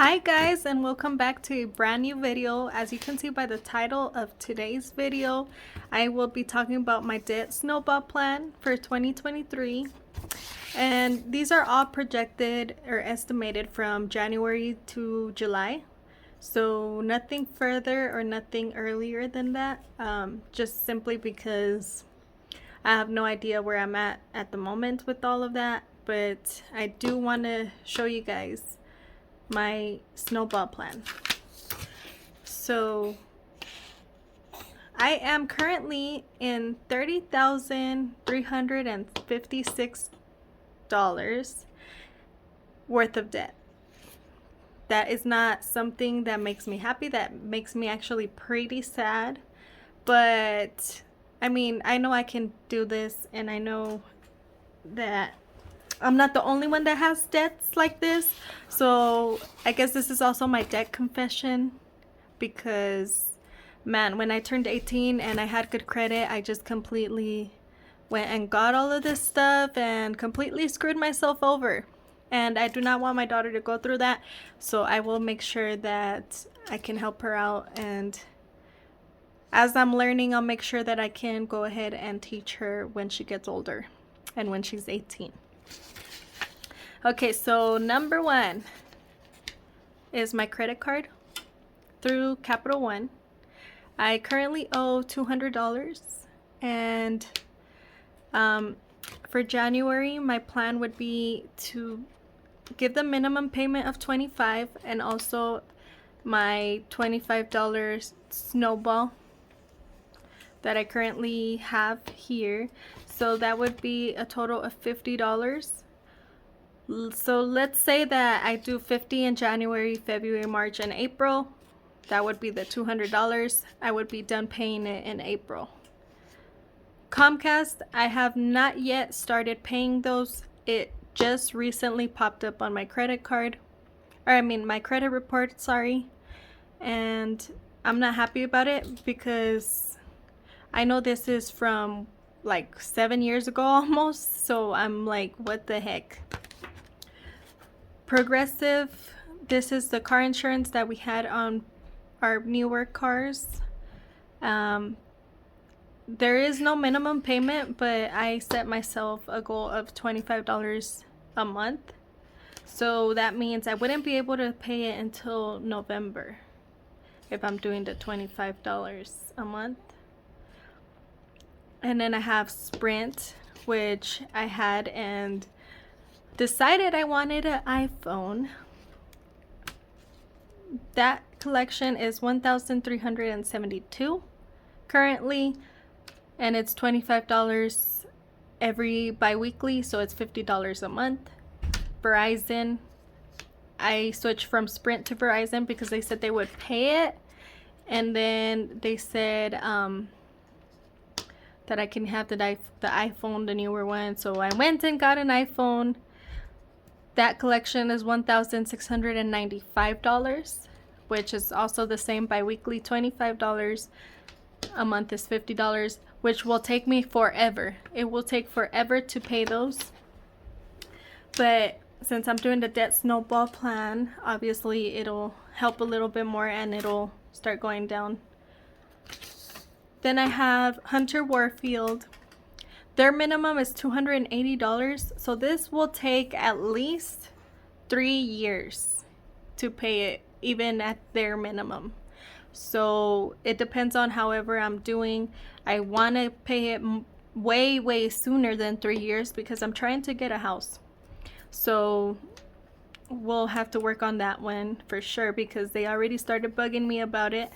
Hi guys, and welcome back to a brand new video. As you can see by the title of today's video, I will be talking about my debt snowball plan for 2023. And these are all projected or estimated from January to July. So nothing further or nothing earlier than that, just simply because I have no idea where I'm at the moment with all of that. But I do want to show you guys my snowball plan. So I am currently in $30,356 worth of debt. That is not something that makes me happy. That makes me actually pretty sad. But I mean, I know I can do this, and I know that I'm not the only one that has debts like this. So I guess this is also my debt confession, because man, when I turned 18 and I had good credit, I just completely went and got all of this stuff and completely screwed myself over. And I do not want my daughter to go through that. So I will make sure that I can help her out, and as I'm learning, I'll make sure that I can go ahead and teach her when she gets older and when she's 18. Okay, so number one is my credit card through Capital One. I currently owe $200, and for January, my plan would be to give the minimum payment of $25 and also my $25 snowball that I currently have here. So that would be a total of $50. So let's say that I do 50 in January, February, March, and April. That would be the $200. I would be done paying it in April. Comcast, I have not yet started paying those. It just recently popped up on my credit card, or I mean my credit report, sorry. And I'm not happy about it because I know this is from like 7 years ago almost. So I'm like, what the heck? Progressive, this is the car insurance that we had on our newer cars. There is no minimum payment, but I set myself a goal of $25 a month. So that means I wouldn't be able to pay it until November if I'm doing the $25 a month. And then I have Sprint, which I had and decided I wanted an iPhone. That collection is $1,372 currently, and it's $25 every bi-weekly, so it's $50 a month. Verizon, I switched from Sprint to Verizon because they said they would pay it, and then they said that I can have the iPhone, the newer one. So I went and got an iPhone. That collection is $1,695, which is also the same bi-weekly. $25 a month is $50, which will take me forever. It will take forever to pay those. But since I'm doing the debt snowball plan, obviously it'll help a little bit more and it'll start going down. Then I have Hunter Warfield. Their minimum is $280, so this will take at least 3 years to pay it, even at their minimum. So it depends on however I'm doing. I want to pay it way sooner than 3 years because I'm trying to get a house. So we'll have to work on that one for sure, because they already started bugging me about it.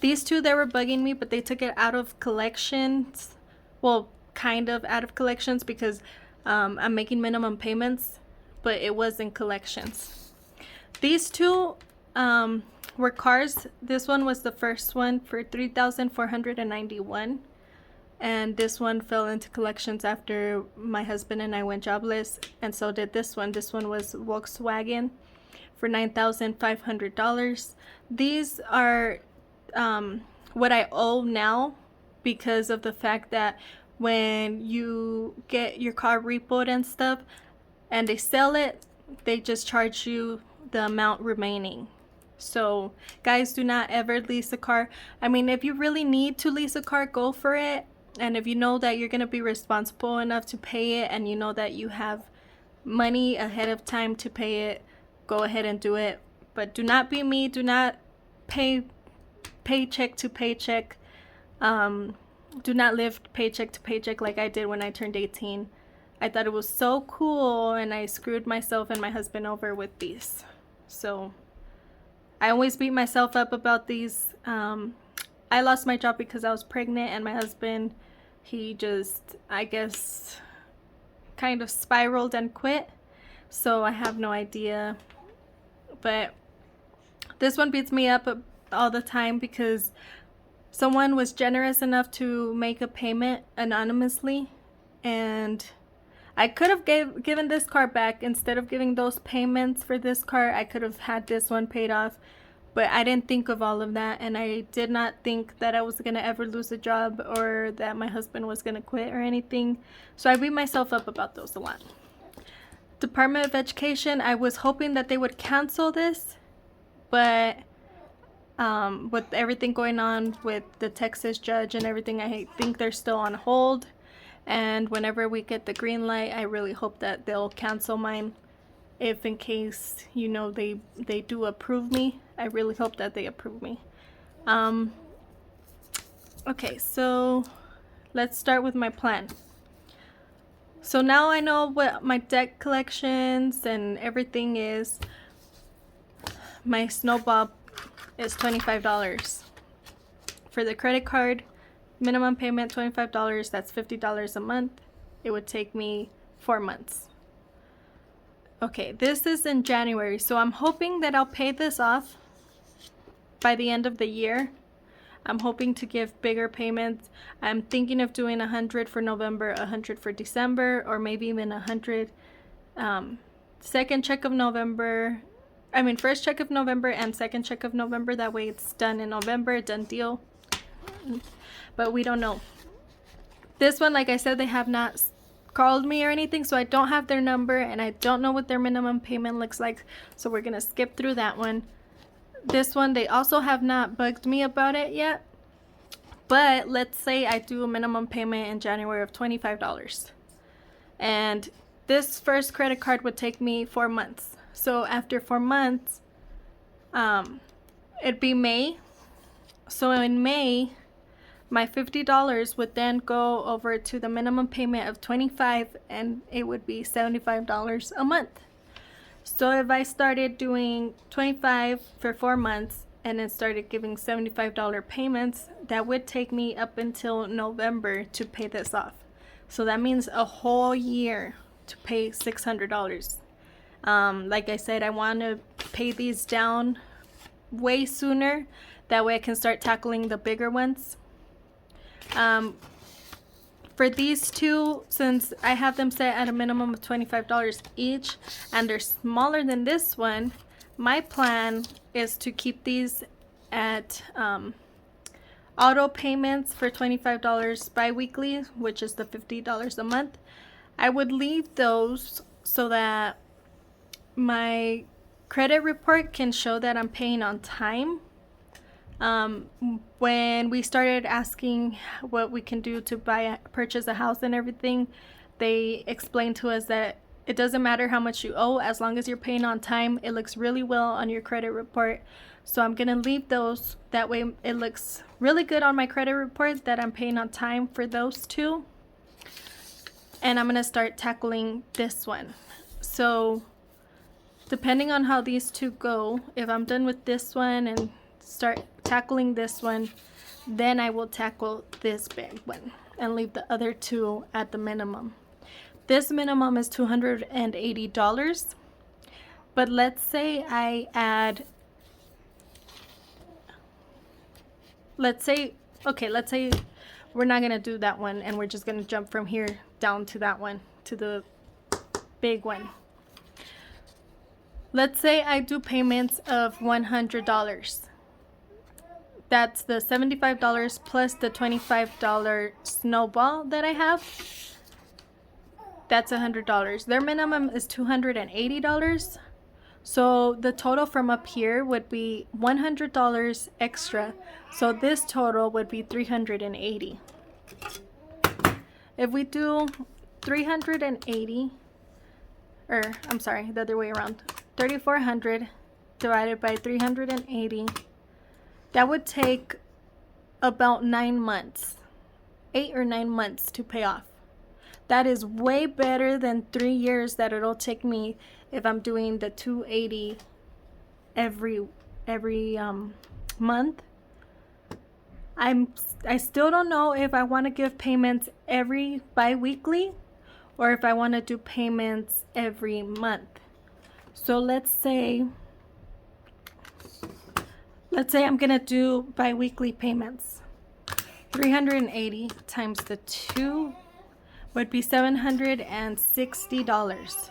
These two, they were bugging me, but they took it out of collections. Well, kind of out of collections, because I'm making minimum payments, but it was in collections. These two were cars. This one was the first one for $3,491, and this one fell into collections after my husband and I went jobless, and so did this one. This one was Volkswagen for $9,500. These are what I owe now, because of the fact that when you get your car repoed and stuff and they sell it, they just charge you the amount remaining. So guys, do not ever lease a car. I mean, if you really need to lease a car, go for it. And if you know that you're going to be responsible enough to pay it, and you know that you have money ahead of time to pay it, go ahead and do it. But do not be me. Do not pay paycheck to paycheck. Do not live paycheck to paycheck like I did when I turned 18. I thought it was so cool, and I screwed myself and my husband over with these. So I always beat myself up about these. I lost my job because I was pregnant, and my husband, he just, I guess, kind of spiraled and quit. So I have no idea. But this one beats me up all the time because someone was generous enough to make a payment anonymously, and I could have given this car back. Instead of giving those payments for this car, I could have had this one paid off. But I didn't think of all of that, and I did not think that I was going to ever lose a job or that my husband was going to quit or anything. So I beat myself up about those a lot. Department of Education, I was hoping that they would cancel this, but with everything going on with the Texas judge and everything, I think they're still on hold. And whenever we get the green light, I really hope that they'll cancel mine. If in case, you know, they do approve me, I really hope that they approve me. Okay, so let's start with my plan. So now I know what my debt collections and everything is. My Snowball is $25. For the credit card, minimum payment $25, that's $50 a month. It would take me 4 months. Okay, this is in January, so I'm hoping that I'll pay this off by the end of the year. I'm hoping to give bigger payments. I'm thinking of doing 100 for November, 100 for December, or maybe even 100 second check of November. I mean, first check of November and second check of November. That way it's done in November, done deal. But we don't know. This one, like I said, they have not called me or anything, so I don't have their number, and I don't know what their minimum payment looks like, so we're gonna skip through that one. This one, they also have not bugged me about it yet, but let's say I do a minimum payment in January of $25, and this first credit card would take me 4 months. So after 4 months, it'd be May. So in May, my $50 would then go over to the minimum payment of $25, and it would be $75 a month. So if I started doing $25 for 4 months and then started giving $75 payments, that would take me up until November to pay this off. So that means a whole year to pay $600. Like I said, I want to pay these down way sooner. That way I can start tackling the bigger ones. For these two, since I have them set at a minimum of $25 each, and they're smaller than this one, my plan is to keep these at auto payments for $25 bi-weekly, which is the $50 a month. I would leave those so that my credit report can show that I'm paying on time. When we started asking what we can do to purchase a house and everything, they explained to us that it doesn't matter how much you owe, as long as you're paying on time. It looks really well on your credit report. So I'm gonna leave those. That way it looks really good on my credit report that I'm paying on time for those two. And I'm gonna start tackling this one. So depending on how these two go, if I'm done with this one and start tackling this one, then I will tackle this big one and leave the other two at the minimum. This minimum is $280, but let's say I add, let's say we're not gonna do that one, and we're just gonna jump from here down to that one, to the big one. Let's say I do payments of $100. That's the $75 plus the $25 Snowball that I have. That's $100. Their minimum is $280. So the total from up here would be $100 extra. So this total would be $380. If we do 380, or I'm sorry, the other way around, 3,400 divided by 380, that would take about 9 months, 8 or 9 months to pay off. That is way better than 3 years that it'll take me if I'm doing the 280 every month. I still don't know if I want to give payments every bi-weekly or if I want to do payments every month. So let's say I'm gonna do bi-weekly payments. 380 times the 2 would be $760.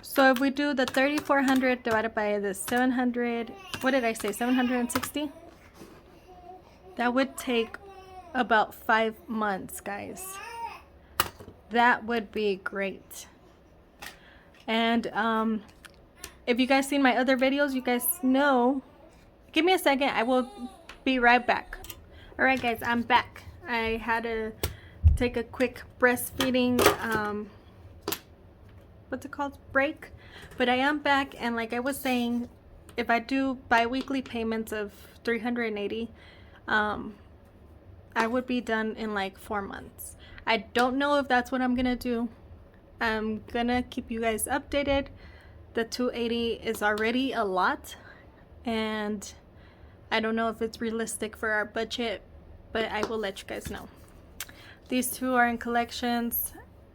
So if we do the 3,400 divided by the 700, what did I say, 760? That would take about 5 months, guys. That would be great. And if you guys seen my other videos, you guys know. Give me a second, I will be right back. Alright guys, I'm back. I had to take a quick breastfeeding what's it called, break, but I am back. And like I was saying, if I do bi-weekly payments of 380, I would be done in like 4 months. I don't know if that's what I'm gonna do. I'm gonna keep you guys updated. The 280 is already a lot, and I don't know if it's realistic for our budget, but I will let you guys know. These two are in collections.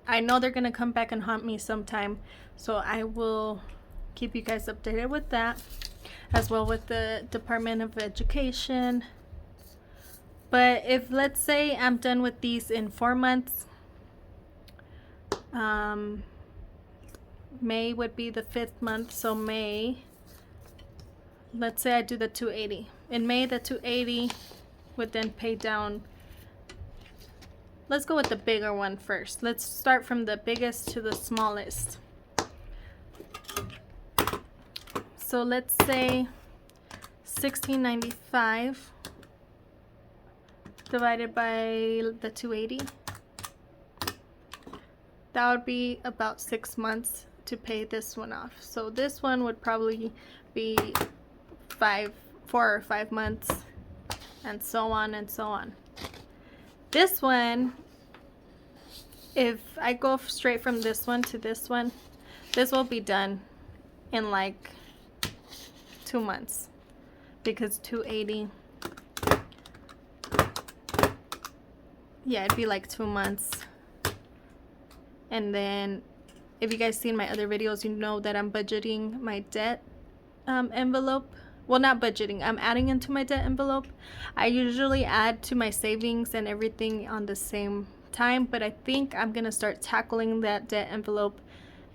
I know they're gonna come back and haunt me sometime, so I will keep you guys updated with that, as well with the Department of Education. But if, let's say I'm done with these in 4 months, May would be the 5th month, so May, let's say I do the 280. In May, the 280 would then pay down. Let's go with the bigger one first. Let's start from the biggest to the smallest. So let's say $1,695 divided by the 280. That would be about 6 months to pay this one off. So this one would probably be 4 or 5 months, and so on and so on. This one, if I go straight from this one to this one, this will be done in like 2 months, because 280, yeah, it'd be like 2 months. And then if you guys seen my other videos, you know that I'm budgeting my debt envelope. Well, not budgeting, I'm adding into my debt envelope. I usually add to my savings and everything on the same time, but I think I'm gonna start tackling that debt envelope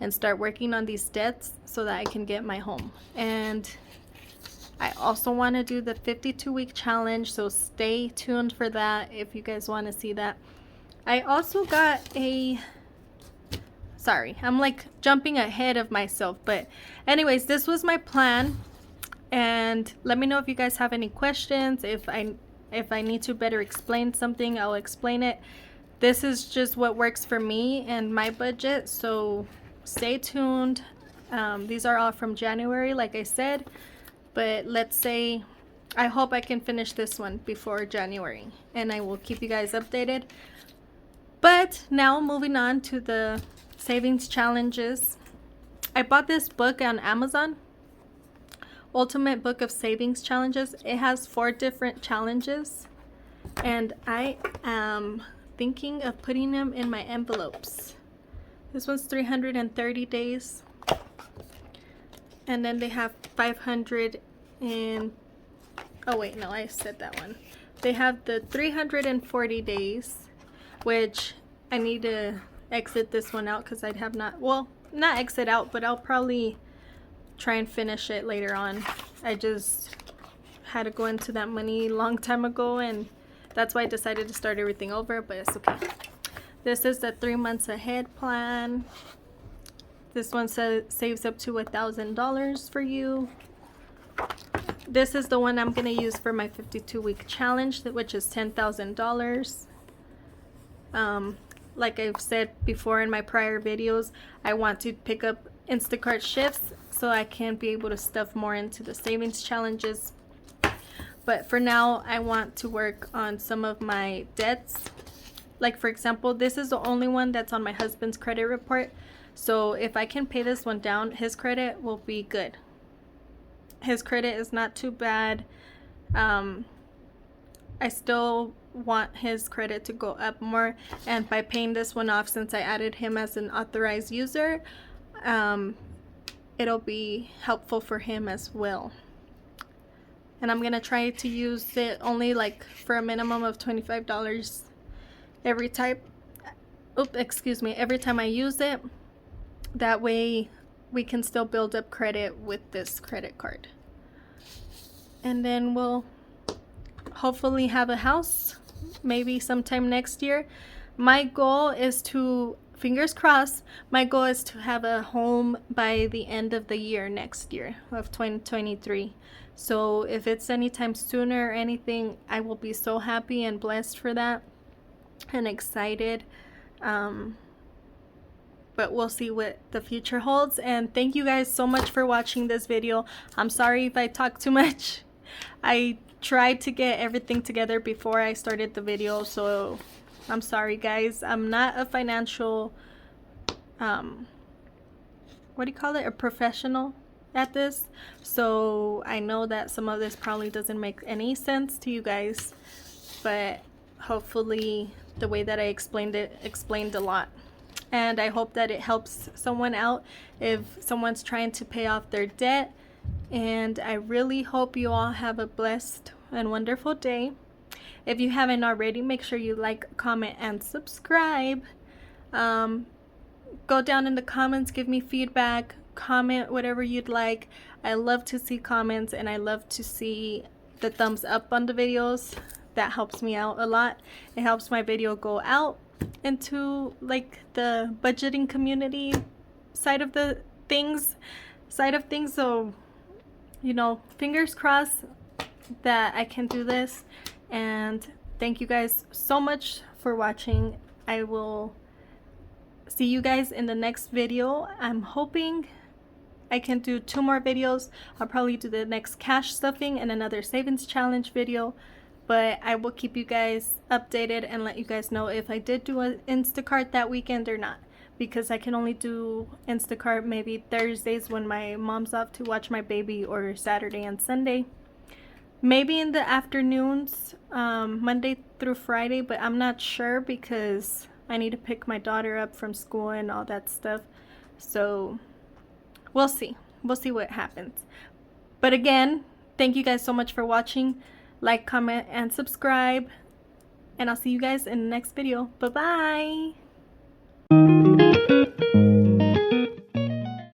and start working on these debts so that I can get my home. And I also want to do the 52-week challenge, so stay tuned for that if you guys want to see that. I also got a, sorry, I'm like jumping ahead of myself, but anyways, this was my plan. And let me know if you guys have any questions. If I need to better explain something, I'll explain it. This is just what works for me and my budget, so stay tuned. These are all from January, like I said, but let's say, I hope I can finish this one before January, and I will keep you guys updated. But now moving on to the savings challenges. I bought this book on Amazon, Ultimate Book of Savings Challenges. It has 4 different challenges, and I am thinking of putting them in my envelopes. This one's 330 days, and then they have 500 in, oh wait, no, I said that one. They have the 340 days, which I need to exit this one out because I have not, well, not exit out, but I'll probably try and finish it later on. I just had to go into that money a long time ago, and that's why I decided to start everything over, but it's okay. This is the 3 months ahead plan. This one saves up to $1,000 for you. This is the one I'm going to use for my 52-week challenge, which is $10,000. Like I've said before in my prior videos, I want to pick up Instacart shifts so I can be able to stuff more into the savings challenges. But for now, I want to work on some of my debts. Like for example, this is the only one that's on my husband's credit report. So if I can pay this one down, his credit will be good. His credit is not too bad. I still want his credit to go up more, and by paying this one off, since I added him as an authorized user, it'll be helpful for him as well. And I'm gonna try to use it only like for a minimum of $25 every time. Every time I use it. That way we can still build up credit with this credit card. And then we'll hopefully have a house maybe sometime next year. My goal is to, fingers crossed, my goal is to have a home by the end of the year next year of 2023. So if it's anytime sooner or anything, I will be so happy and blessed for that and excited. But we'll see what the future holds. And thank you guys so much for watching this video. I'm sorry if I talk too much. I tried to get everything together before I started the video, so I'm sorry guys. I'm not a financial what do you call it, a professional at this, so I know that some of this probably doesn't make any sense to you guys, but hopefully the way that I explained it explained a lot. And I hope that it helps someone out if someone's trying to pay off their debt. And I really hope you all have a blessed and wonderful day. If you haven't already, make sure you like, comment, and subscribe. Go down in the comments, give me feedback, comment whatever you'd like. I love to see comments, and I love to see the thumbs up on the videos. That helps me out a lot. It helps my video go out into like the budgeting community side of things. So, you know, fingers crossed that I can do this. And thank you guys so much for watching. I will see you guys in the next video. I'm hoping I can do 2 more videos. I'll probably do the next cash stuffing and another savings challenge video. But I will keep you guys updated and let you guys know if I did do an Instacart that weekend or not. Because I can only do Instacart maybe Thursdays when my mom's off to watch my baby, or Saturday and Sunday. Maybe in the afternoons, Monday through Friday, but I'm not sure because I need to pick my daughter up from school and all that stuff. So we'll see. We'll see what happens. But again, thank you guys so much for watching. Like, comment, and subscribe. And I'll see you guys in the next video. Bye-bye.